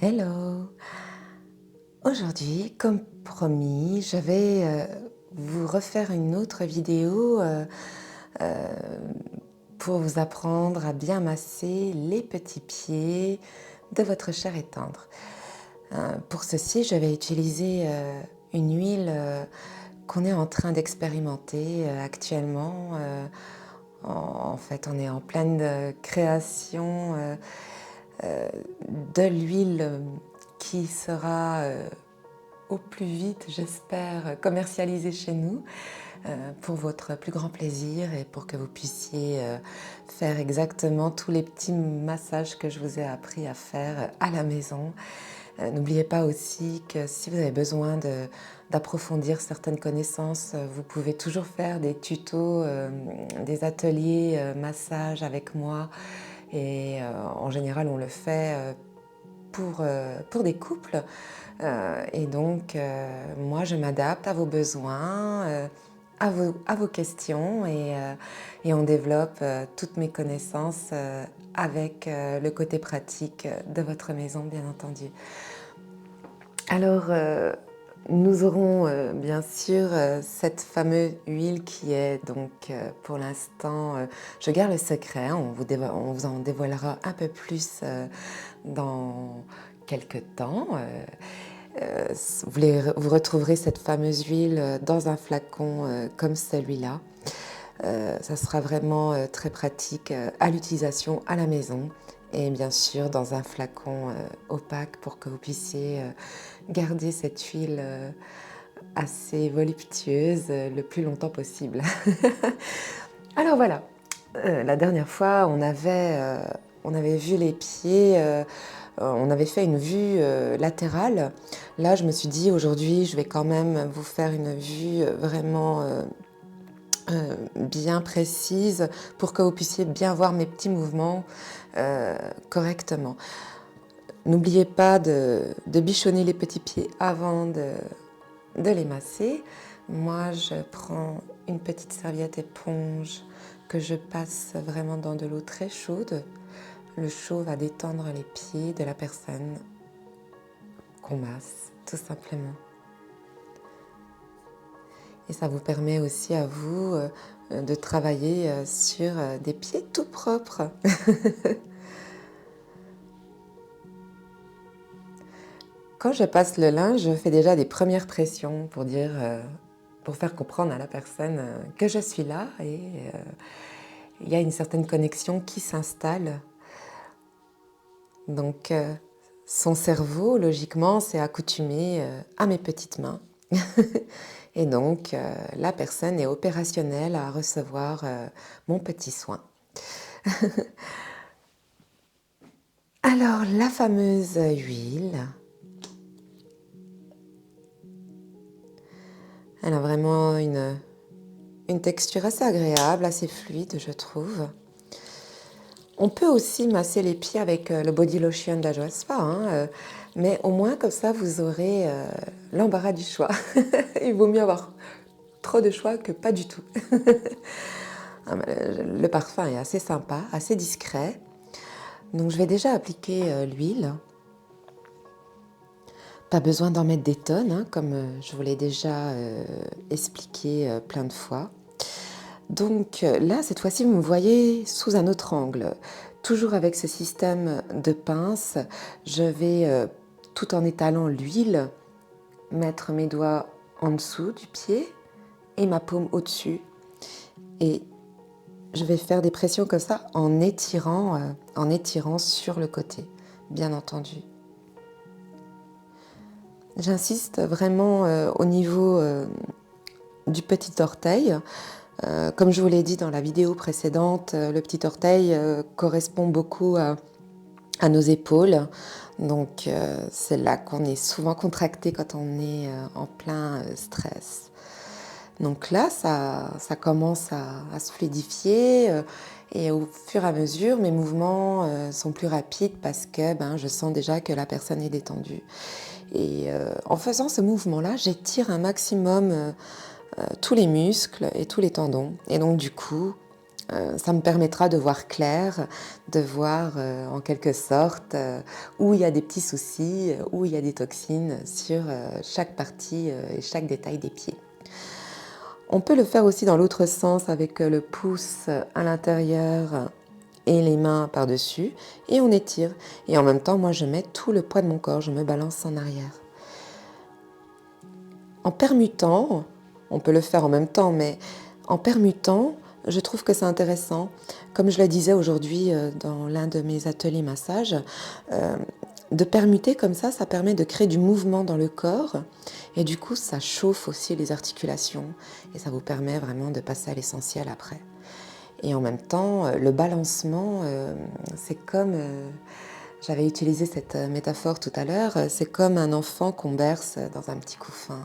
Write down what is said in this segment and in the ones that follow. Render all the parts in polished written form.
Hello! Aujourd'hui, comme promis, je vais vous refaire une autre vidéo euh, pour vous apprendre à bien masser les petits pieds de votre chair et tendre. Pour ceci, je vais utiliser une huile qu'on est en train d'expérimenter actuellement. En fait, on est en pleine création de l'huile qui sera au plus vite, j'espère, commercialisée chez nous pour votre plus grand plaisir et pour que vous puissiez faire exactement tous les petits massages que je vous ai appris à faire à la maison. N'oubliez pas aussi que si vous avez besoin d'approfondir certaines connaissances, vous pouvez toujours faire des tutos, des ateliers massage avec moi. Et en général, on le fait pour des couples. Et donc, moi, je m'adapte à vos besoins, à vos questions et on développe toutes mes connaissances avec le côté pratique de votre maison, bien entendu. Alors, nous aurons bien sûr cette fameuse huile qui est donc pour l'instant, je garde le secret, hein, on vous en dévoilera un peu plus dans quelques temps. Vous retrouverez cette fameuse huile dans un flacon comme celui-là. Ça sera vraiment très pratique à l'utilisation à la maison et bien sûr dans un flacon opaque pour que vous puissiez garder cette huile assez voluptueuse le plus longtemps possible. Alors voilà, la dernière fois on avait vu les pieds, on avait fait une vue latérale. Là je me suis dit aujourd'hui je vais quand même vous faire une vue vraiment bien précise pour que vous puissiez bien voir mes petits mouvements correctement. N'oubliez pas de bichonner les petits pieds avant de les masser. Moi, je prends une petite serviette éponge que je passe vraiment dans de l'eau très chaude. Le chaud va détendre les pieds de la personne qu'on masse, tout simplement. Et ça vous permet aussi à vous de travailler sur des pieds tout propres. Quand je passe le linge, je fais déjà des premières pressions pour dire, pour faire comprendre à la personne que je suis là et il y a une certaine connexion qui s'installe. Donc son cerveau, logiquement, s'est accoutumé à mes petites mains. Et donc la personne est opérationnelle à recevoir mon petit soin. Alors la fameuse huile, elle a vraiment une texture assez agréable, assez fluide, je trouve. On peut aussi masser les pieds avec le body lotion de la Joie Spa, hein, mais au moins comme ça vous aurez l'embarras du choix. Il vaut mieux avoir trop de choix que pas du tout. Le parfum est assez sympa, assez discret. Donc je vais déjà appliquer l'huile. Pas besoin d'en mettre des tonnes, hein, comme je vous l'ai déjà expliqué plein de fois. Donc là, cette fois-ci, vous me voyez sous un autre angle. Toujours avec ce système de pince, je vais, tout en étalant l'huile, mettre mes doigts en dessous du pied et ma paume au-dessus. Et je vais faire des pressions comme ça en étirant sur le côté, bien entendu. J'insiste vraiment au niveau du petit orteil. Comme je vous l'ai dit dans la vidéo précédente, le petit orteil correspond beaucoup à nos épaules. Donc c'est là qu'on est souvent contracté quand on est en plein stress. Donc là, ça commence à se fluidifier et au fur et à mesure, mes mouvements sont plus rapides parce que je sens déjà que la personne est détendue. Et en faisant ce mouvement-là, j'étire un maximum tous les muscles et tous les tendons. Et donc du coup, Ça me permettra de voir clair, de voir en quelque sorte où il y a des petits soucis, où il y a des toxines sur chaque partie et chaque détail des pieds. On peut le faire aussi dans l'autre sens avec le pouce à l'intérieur et les mains par-dessus et on étire. Et en même temps, moi je mets tout le poids de mon corps, je me balance en arrière. En permutant, on peut le faire en même temps, mais en permutant, je trouve que c'est intéressant. Comme je le disais aujourd'hui dans l'un de mes ateliers massage, de permuter comme ça permet de créer du mouvement dans le corps et du coup ça chauffe aussi les articulations et ça vous permet vraiment de passer à l'essentiel après. Et en même temps, le balancement, c'est comme, j'avais utilisé cette métaphore tout à l'heure, c'est comme un enfant qu'on berce dans un petit couffin.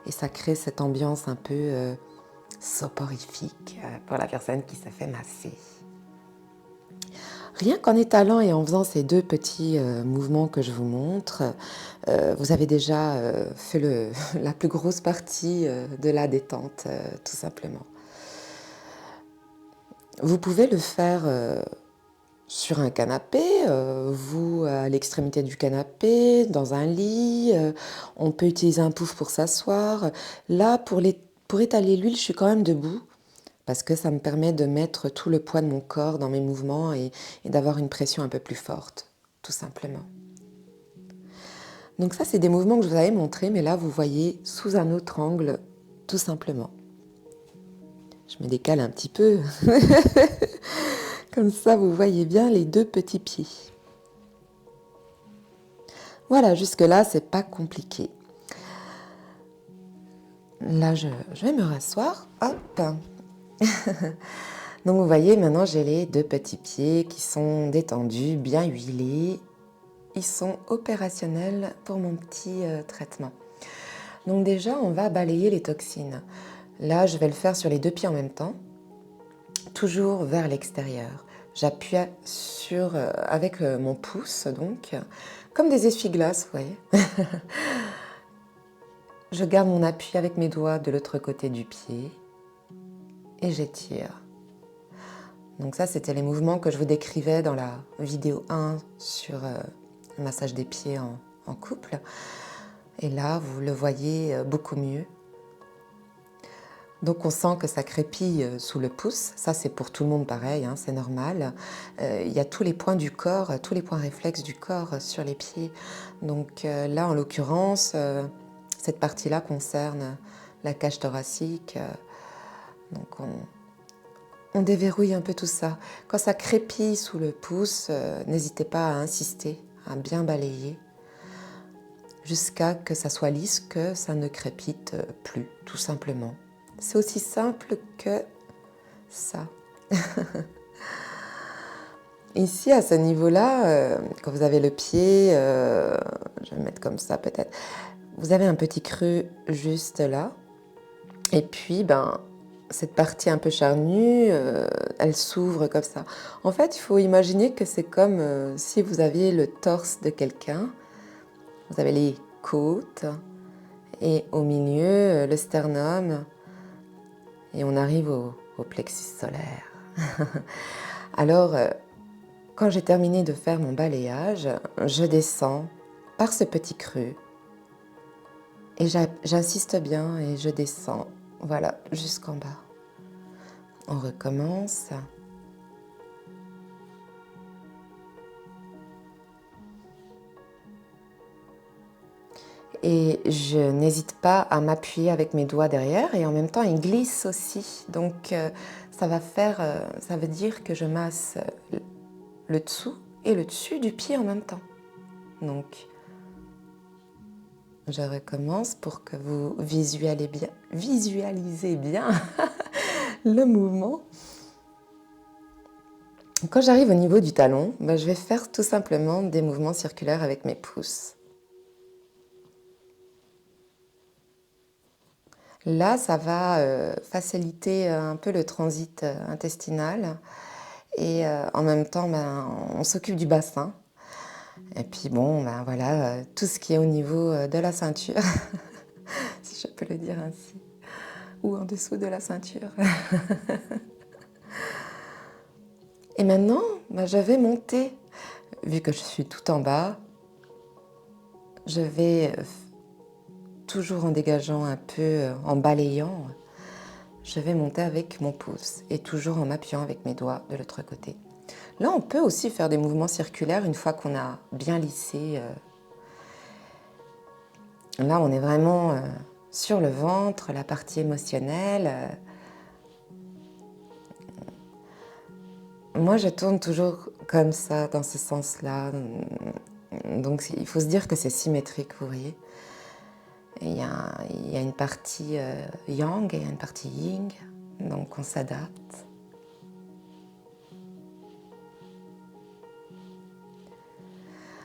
Et ça crée cette ambiance un peu soporifique pour la personne qui se fait masser. Rien qu'en étalant et en faisant ces deux petits mouvements que je vous montre, vous avez déjà fait la plus grosse partie de la détente, tout simplement. Vous pouvez le faire sur un canapé, vous à l'extrémité du canapé, dans un lit, on peut utiliser un pouf pour s'asseoir. Là, pour étaler l'huile, je suis quand même debout parce que ça me permet de mettre tout le poids de mon corps dans mes mouvements et d'avoir une pression un peu plus forte, tout simplement. Donc ça, c'est des mouvements que je vous avais montrés, mais là, vous voyez sous un autre angle, tout simplement. Je me décale un petit peu. Comme ça, vous voyez bien les deux petits pieds. Voilà, jusque-là, c'est pas compliqué. Là, je vais me rasseoir. Hop. Donc, vous voyez, maintenant, j'ai les deux petits pieds qui sont détendus, bien huilés. Ils sont opérationnels pour mon petit traitement. Donc déjà, on va balayer les toxines. Là, je vais le faire sur les deux pieds en même temps, toujours vers l'extérieur. J'appuie avec mon pouce, donc, comme des essuie-glaces, vous voyez. Je garde mon appui avec mes doigts de l'autre côté du pied et j'étire. Donc ça, c'était les mouvements que je vous décrivais dans la vidéo 1 sur le massage des pieds en couple. Et là, vous le voyez beaucoup mieux. Donc on sent que ça crépille sous le pouce. Ça, c'est pour tout le monde pareil, hein, c'est normal. Il y a tous les points du corps, tous les points réflexes du corps sur les pieds. Donc là, en l'occurrence, cette partie-là concerne la cage thoracique. Donc on déverrouille un peu tout ça. Quand ça crépille sous le pouce, n'hésitez pas à insister, à bien balayer, jusqu'à que ça soit lisse, que ça ne crépite plus, tout simplement. C'est aussi simple que ça. Ici, à ce niveau-là, quand vous avez le pied, je vais le mettre comme ça peut-être, vous avez un petit creux juste là. Et puis, cette partie un peu charnue, elle s'ouvre comme ça. En fait, il faut imaginer que c'est comme si vous aviez le torse de quelqu'un. Vous avez les côtes et au milieu, le sternum. Et on arrive au plexus solaire. Alors, quand j'ai terminé de faire mon balayage, je descends par ce petit creux. Et j'insiste bien et je descends, voilà, jusqu'en bas. On recommence. Et je n'hésite pas à m'appuyer avec mes doigts derrière et en même temps, ils glissent aussi. Donc, ça veut dire que je masse le dessous et le dessus du pied en même temps. Donc, je recommence pour que vous visualisez bien le mouvement. Quand j'arrive au niveau du talon, je vais faire tout simplement des mouvements circulaires avec mes pouces. Là, ça va faciliter un peu le transit intestinal et en même temps, on s'occupe du bassin. Et puis bon, voilà, tout ce qui est au niveau de la ceinture, si je peux le dire ainsi, ou en dessous de la ceinture. Et maintenant, je vais monter. Vu que je suis tout en bas, je vais, toujours en dégageant un peu, en balayant, je vais monter avec mon pouce et toujours en m'appuyant avec mes doigts de l'autre côté. Là, on peut aussi faire des mouvements circulaires une fois qu'on a bien lissé. Là, on est vraiment sur le ventre, la partie émotionnelle. Moi, je tourne toujours comme ça, dans ce sens-là. Donc, il faut se dire que c'est symétrique, vous voyez. Et il y a une partie yang et une partie yin, donc on s'adapte.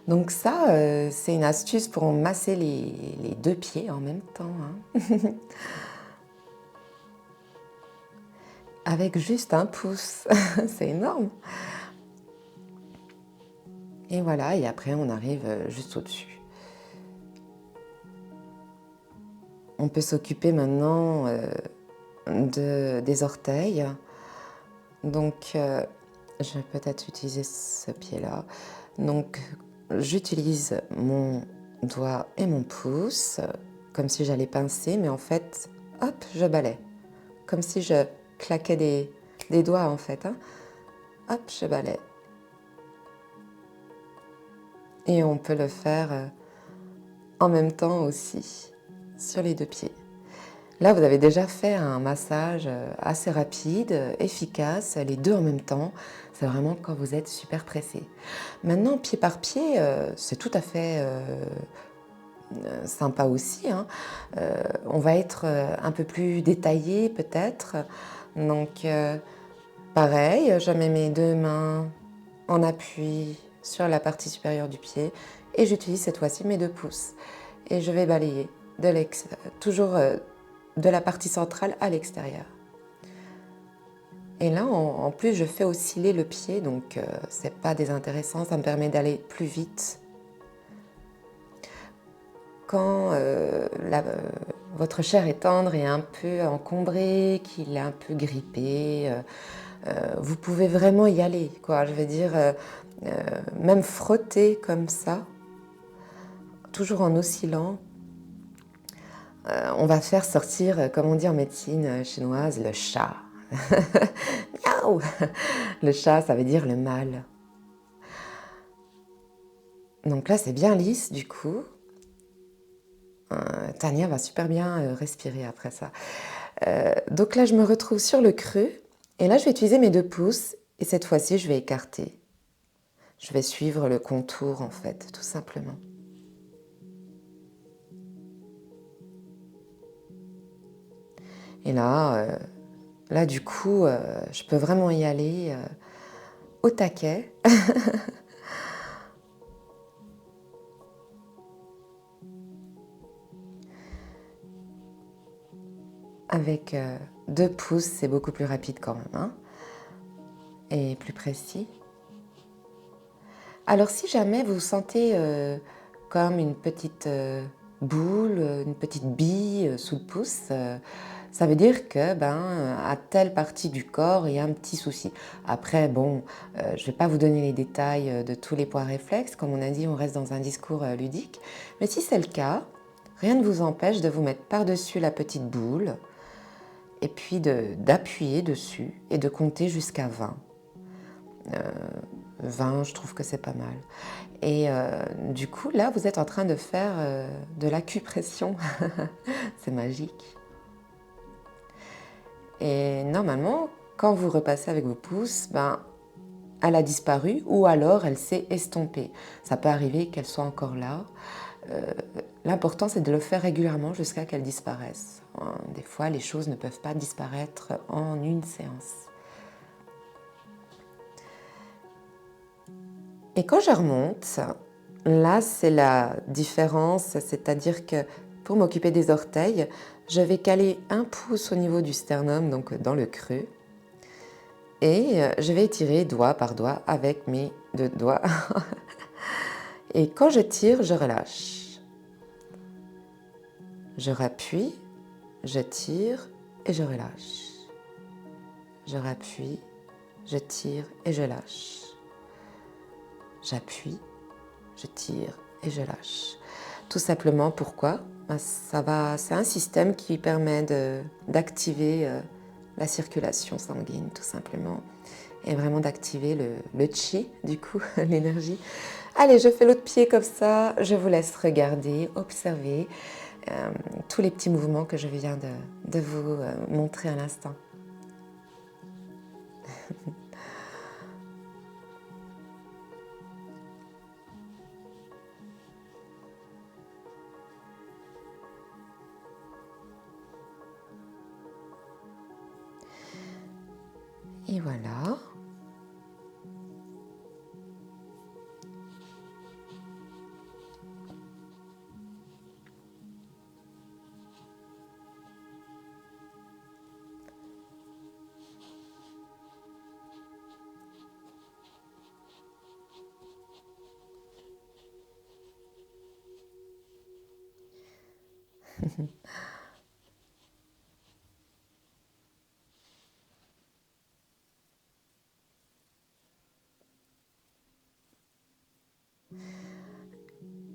Donc ça, c'est une astuce pour masser les deux pieds en même temps, hein. Avec juste un pouce, c'est énorme. Et voilà, et après on arrive juste au-dessus. On peut s'occuper maintenant des orteils. Donc, je vais peut-être utiliser ce pied-là. Donc, j'utilise mon doigt et mon pouce, comme si j'allais pincer, mais en fait, hop, je balaie. Comme si je claquais des doigts, en fait, hein. Hop, je balaie. Et on peut le faire en même temps aussi, sur les deux pieds. Là, vous avez déjà fait un massage assez rapide, efficace, les deux en même temps. C'est vraiment quand vous êtes super pressé. Maintenant, pied par pied, c'est tout à fait sympa aussi, hein. On va être un peu plus détaillé peut-être. Donc, pareil, je mets mes deux mains en appui sur la partie supérieure du pied et j'utilise cette fois-ci mes deux pouces. Et je vais balayer toujours de la partie centrale à l'extérieur. Et là, en plus, je fais osciller le pied, donc c'est pas désintéressant, ça me permet d'aller plus vite. Quand votre chair est tendre et un peu encombrée, qu'il est un peu grippé, vous pouvez vraiment y aller, quoi. Je veux dire, même frotter comme ça, toujours en oscillant. On va faire sortir, comme on dit en médecine chinoise, le chat. Miaou. Le chat, ça veut dire le mal. Donc là, c'est bien lisse du coup. Tania va super bien respirer après ça. Donc là, je me retrouve sur le creux. Et là, je vais utiliser mes deux pouces. Et cette fois-ci, je vais écarter. Je vais suivre le contour, en fait, tout simplement. Et là du coup, je peux vraiment y aller au taquet. Avec deux pouces, c'est beaucoup plus rapide quand même, hein, et plus précis. Alors si jamais vous sentez comme une petite boule, une petite bille sous le pouce, ça veut dire que à telle partie du corps, il y a un petit souci. Après, bon, je ne vais pas vous donner les détails de tous les points réflexes. Comme on a dit, on reste dans un discours ludique. Mais si c'est le cas, rien ne vous empêche de vous mettre par-dessus la petite boule et puis d'appuyer dessus et de compter jusqu'à 20. 20, je trouve que c'est pas mal. Et du coup, là, vous êtes en train de faire de l'acupression. C'est magique. Et normalement, quand vous repassez avec vos pouces, elle a disparu ou alors elle s'est estompée. Ça peut arriver qu'elle soit encore là. L'important, c'est de le faire régulièrement jusqu'à qu'elle disparaisse. Des fois, les choses ne peuvent pas disparaître en une séance. Et quand je remonte, là, c'est la différence, c'est-à-dire que pour m'occuper des orteils, je vais caler un pouce au niveau du sternum, donc dans le creux, et je vais étirer doigt par doigt avec mes deux doigts. Et quand je tire, je relâche. Je rappuie, je tire et je relâche. Je rappuie, je tire et je lâche. J'appuie, je tire et je lâche. Tout simplement, pourquoi? C'est un système qui permet d'activer la circulation sanguine, tout simplement, et vraiment d'activer le chi, du coup, l'énergie. Allez, je fais l'autre pied comme ça, je vous laisse regarder, observer tous les petits mouvements que je viens de vous montrer à l'instant. Et voilà.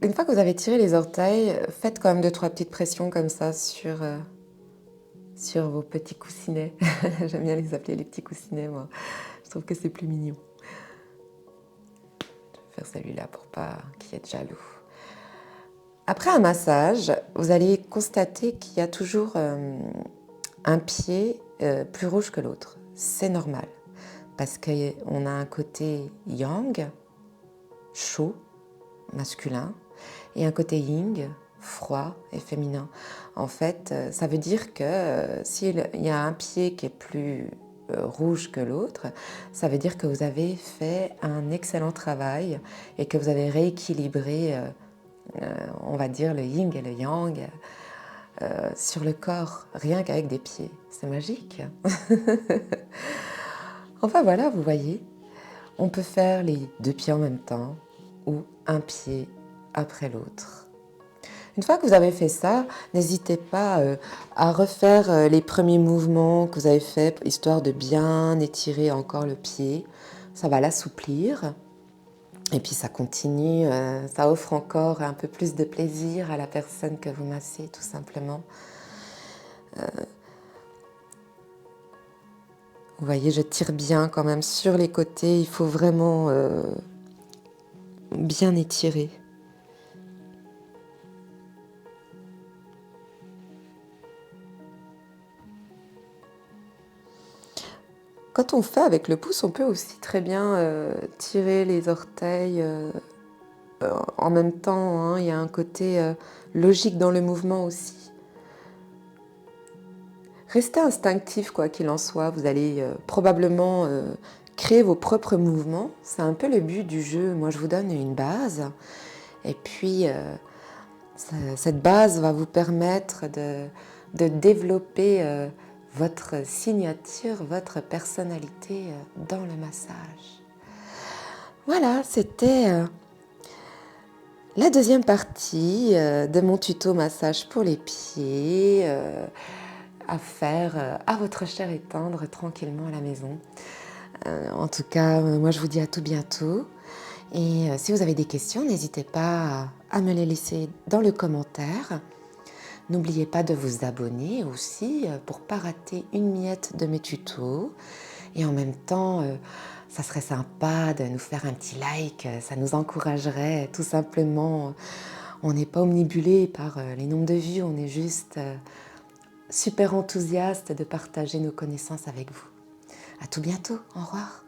Une fois que vous avez tiré les orteils, faites quand même 2-3 petites pressions comme ça sur vos petits coussinets. J'aime bien les appeler les petits coussinets, moi. Je trouve que c'est plus mignon. Je vais faire celui-là pour pas qu'il y ait de jaloux. Après un massage, vous allez constater qu'il y a toujours un pied plus rouge que l'autre. C'est normal, parce qu'on a un côté yang, chaud, masculin, et un côté yin, froid et féminin. En fait, ça veut dire que s'il y a un pied qui est plus rouge que l'autre, ça veut dire que vous avez fait un excellent travail et que vous avez rééquilibré, on va dire, le yin et le yang sur le corps, rien qu'avec des pieds. C'est magique. Enfin voilà, vous voyez, on peut faire les 2 pieds en même temps ou un pied après l'autre. Une fois que vous avez fait ça, n'hésitez pas à refaire les premiers mouvements que vous avez faits, histoire de bien étirer encore le pied. Ça va l'assouplir. Et puis ça continue, ça offre encore un peu plus de plaisir à la personne que vous massez, tout simplement. Vous voyez, je tire bien quand même sur les côtés. Il faut vraiment bien étirer. Quand on fait avec le pouce, on peut aussi très bien tirer les orteils en même temps. Hein. Il y a un côté logique dans le mouvement aussi. Restez instinctif, quoi qu'il en soit. Vous allez probablement créer vos propres mouvements. C'est un peu le but du jeu. Moi, je vous donne une base. Et puis, cette base va vous permettre de développer votre signature, votre personnalité dans le massage. Voilà, c'était la deuxième partie de mon tuto massage pour les pieds à faire à votre chair et tendre tranquillement à la maison. En tout cas, moi je vous dis à tout bientôt. Et si vous avez des questions, n'hésitez pas à me les laisser dans le commentaire. N'oubliez pas de vous abonner aussi pour ne pas rater une miette de mes tutos. Et en même temps, ça serait sympa de nous faire un petit like, ça nous encouragerait tout simplement. On n'est pas omnibulé par les nombres de vues, on est juste super enthousiaste de partager nos connaissances avec vous. À tout bientôt, au revoir.